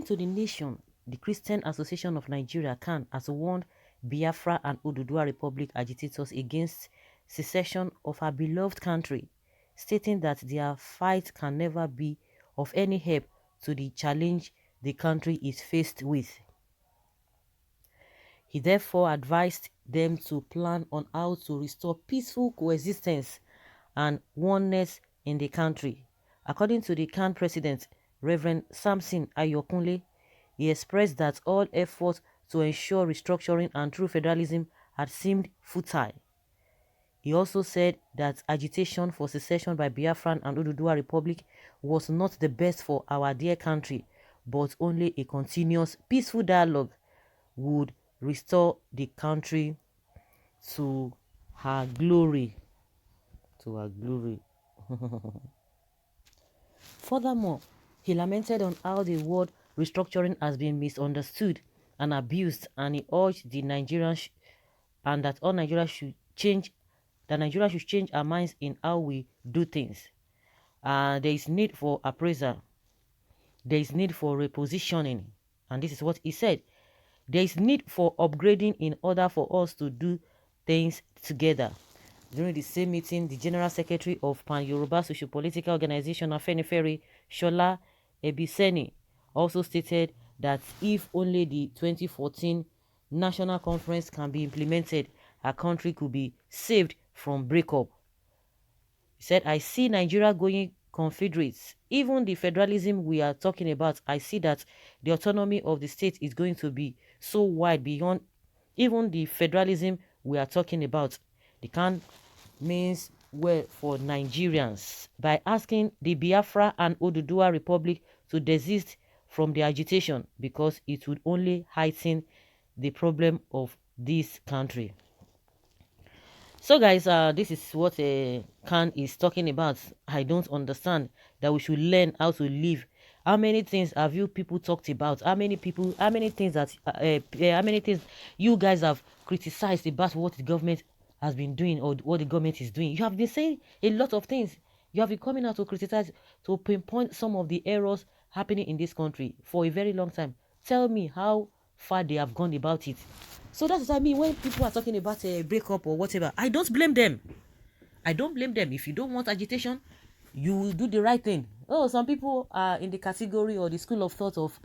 to the nation, the Christian Association of Nigeria (C.A.N) has warned Biafra and Oduduwa Republic agitators against secession of our beloved country, stating that their fight can never be of any help to the challenge the country is faced with. He therefore advised them to plan on how to restore peaceful coexistence and oneness in the country. According to the C.A.N president, Reverend Samson Ayokunle, he expressed that all efforts to ensure restructuring and true federalism had seemed futile. He also said that agitation for secession by Biafran and Oduduwa Republic was not the best for our dear country, but only a continuous peaceful dialogue would restore the country to her glory. To her glory. Furthermore, he lamented on how the word restructuring has been misunderstood and abused, and he urged the Nigerians and that all Nigerians should change, that Nigeria should change our minds in how we do things. There is need for appraisal. There is need for repositioning. And this is what he said. There is need for upgrading in order for us to do things together. During the same meeting, the General Secretary of Pan-Yoruba Socio-Political Organization Afenifere, Shola Ebiseni, also stated that if only the 2014 National Conference can be implemented, our country could be saved from breakup. He said, I see Nigeria going confederates. Even the federalism we are talking about, I see that the autonomy of the state is going to be so wide beyond even the federalism we are talking about. The can means well for Nigerians by asking the Biafra and Oduduwa Republic to desist from the agitation because it would only heighten the problem of this country. So guys, this is what C.A.N is talking about. I don't understand that we should learn how to live. How many things have you people talked about? How many things that how many things you guys have criticized about what the government has been doing or what the government is doing? You have been saying a lot of things. You have been coming out to criticize, to pinpoint some of the errors happening in this country for a very long time. Tell me how far they have gone about it. So that's what I mean when people are talking about a breakup or whatever. I don't blame them. I don't blame them. If you don't want agitation, you do the right thing. Oh, some people are in the category or the school of thought of,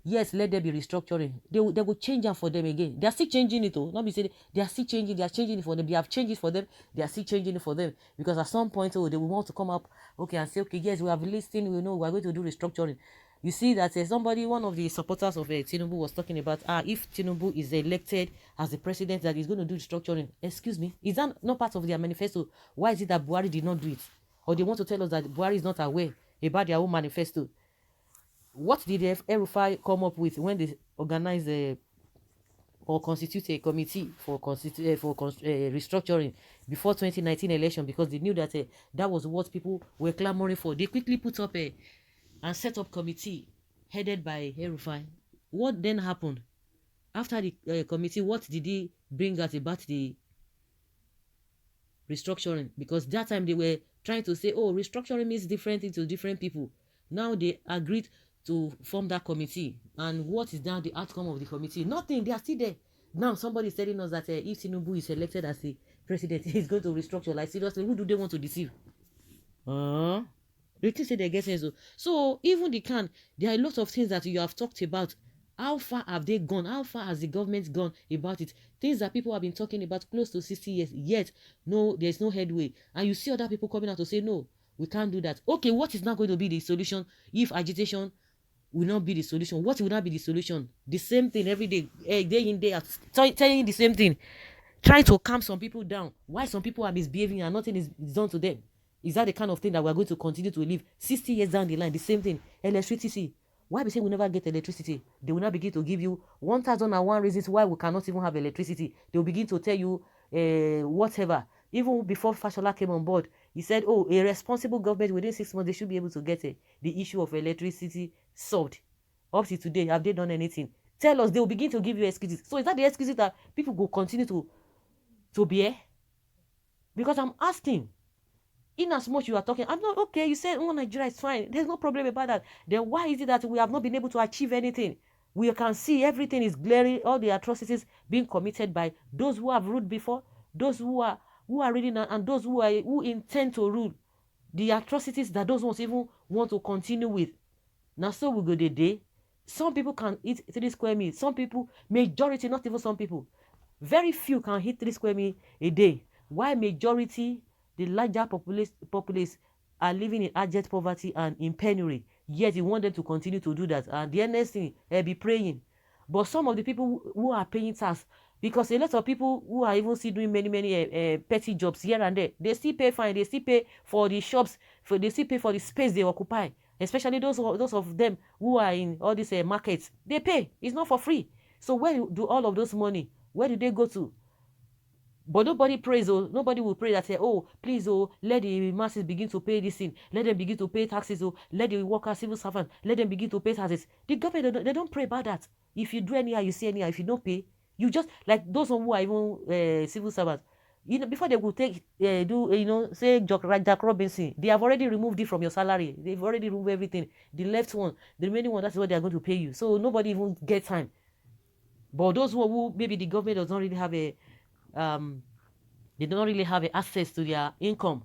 yes, let there be restructuring. They will change it for them again. They are still changing it. Not be saying they are still changing. They are changing it for them. They have changed it for them. They are still changing it for them because at some point, they will want to come up, okay, and say, okay, yes, we have listened. We know we are going to do restructuring. You see that somebody, one of the supporters of Tinubu was talking about, if Tinubu is elected as the president, that he's going to do restructuring. Excuse me, is that not part of their manifesto? Why is it that Buhari did not do it? Or they want to tell us that Buhari is not aware about their own manifesto? What did the El-Rufai come up with when they organized or constitute a committee for restructuring before 2019 election? Because they knew that that was what people were clamoring for. They quickly put up and set up committee headed by El-Rufai. What then happened? After the committee, what did he bring out about the restructuring? Because that time they were trying to say, oh, restructuring means different things to different people. Now they agreed to form that committee. And what is now the outcome of the committee? Nothing. They are still there. Now somebody is telling us that if Tinubu is elected as the president, he's going to restructure. Like, seriously, who do they want to deceive? They think say they get sense. So even the C.A.N, there are a lot of things that you have talked about. How far have they gone? How far has the government gone about it? Things that people have been talking about close to 60 years, yet no, there's no headway. And you see other people coming out to say, no, we can't do that. Okay, what is not going to be the solution if agitation will not be the solution? What will not be the solution? The same thing every day, day in, day out, telling the same thing, trying to calm some people down. Why some people are misbehaving and nothing is done to them? Is that the kind of thing that we're going to continue to live 60 years down the line? The same thing. Electricity. Why we say we never get electricity? They will not begin to give you 1,001 reasons why we cannot even have electricity. They will begin to tell you whatever. Even before Fashola came on board, he said, oh, a responsible government within 6 months, they should be able to get the issue of electricity solved. Up to today, have they done anything? Tell us. They will begin to give you excuses. So is that the excuses that people will continue to bear? Because I'm asking, In as much you are talking, I'm not okay. You said, oh, Nigeria is fine. There's no problem about that. Then why is it that we have not been able to achieve anything? We can see everything is glaring, all the atrocities being committed by those who have ruled before, those who are reading, and those who intend to rule. The atrocities that those ones even want to continue with. Now, so we go the day. Some people can eat 3 square meals. Some people, majority, not even some people, very few can hit 3 square meals a day. Why majority, the larger populace are living in abject poverty and in penury. Yet you want them to continue to do that. And the next thing, be praying. But some of the people who are paying tax, because a lot of people who are even still doing many petty jobs here and there, they still pay fine. They still pay for the shops. They still pay for the space they occupy. Especially those of them who are in all these markets. They pay. It's not for free. So where do all of those money? Where do they go to? But nobody prays, oh, nobody will pray that say, oh, please, oh, let the masses begin to pay this thing. Let them begin to pay taxes, oh, let the workers, civil servants, let them begin to pay taxes. The government, they don't pray about that. If you do anyhow, you see anyhow. If you don't pay, you just, like those who are even civil servants, before they will say Jack Robinson, they have already removed it from your salary. They've already removed everything. The left one, the remaining one, that's what they are going to pay you. So nobody even gets time. But those who maybe the government does not really have they don't really have access to their income.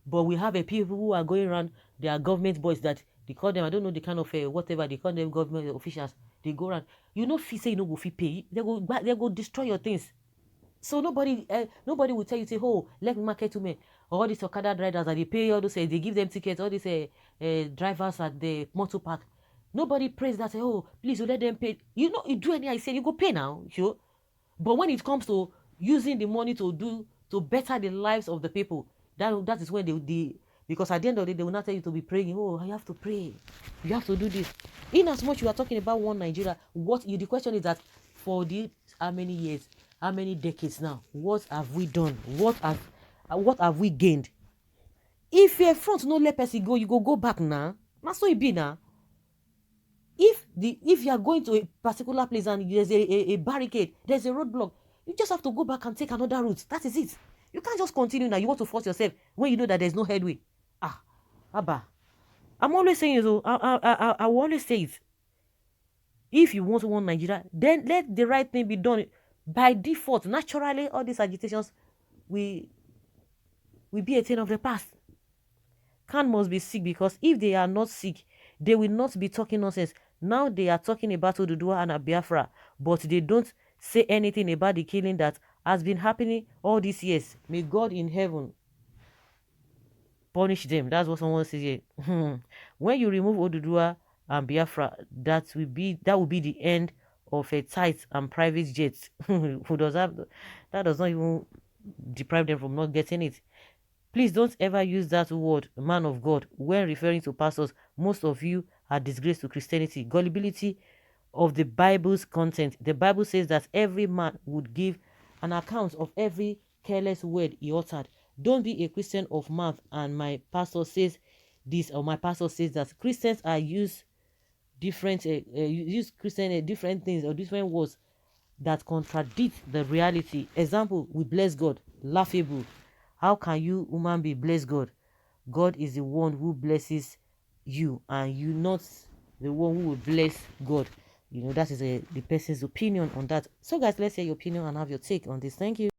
But we have people who are going around, they are government boys that they call them, I don't know the kind of whatever, they call them government officials. They go around, say you no go fit pay, they go destroy your things. So nobody will tell you, say, oh, let me market to me. All these Okada drivers that they pay, all those, they give them tickets, all these drivers at the motor park. Nobody prays that, say, oh, please, you let them pay. You do any, I say, you go pay now, sure. But when it comes to using the money to better the lives of the people, that is when they because at the end of the day, they will not tell you to be praying. Oh, I have to pray. You have to do this. In as much you are talking about one Nigeria, the question is that for how many years, how many decades now, what have we done? What have we gained? If your front no let person go, you go back now. That's so it be now. If you are going to a particular place and there's a barricade, there's a roadblock, you just have to go back and take another route. That is it. You can't just continue now. You want to force yourself when you know that there's no headway. Abba. I'm always saying it. I will always say it. If you want to want Nigeria, then let the right thing be done. By default, naturally, all these agitations will be a thing of the past. C.A.N must be sick, because if they are not sick, they will not be talking nonsense. Now they are talking about Oduduwa and Biafra, but they don't say anything about the killing that has been happening all these years. May God in heaven punish them. That's what someone says here. When you remove Oduduwa and Biafra, that will be the end of a tight and private jet. Who does have that does not even deprive them from not getting it. Please don't ever use that word, man of God, when referring to pastors. Most of you are disgrace to Christianity. Gullibility of the Bible's content. The Bible says that every man would give an account of every careless word he uttered. Don't be a Christian of mouth and my pastor says this, or my pastor says that. Christians are use different different things or different words that contradict the reality. Example, we bless God. Laughable. How can you, human being, bless God? God is the one who blesses you, and you not the one who will bless God. That is the person's opinion on that. So guys, let's hear your opinion and have your take on this. Thank you.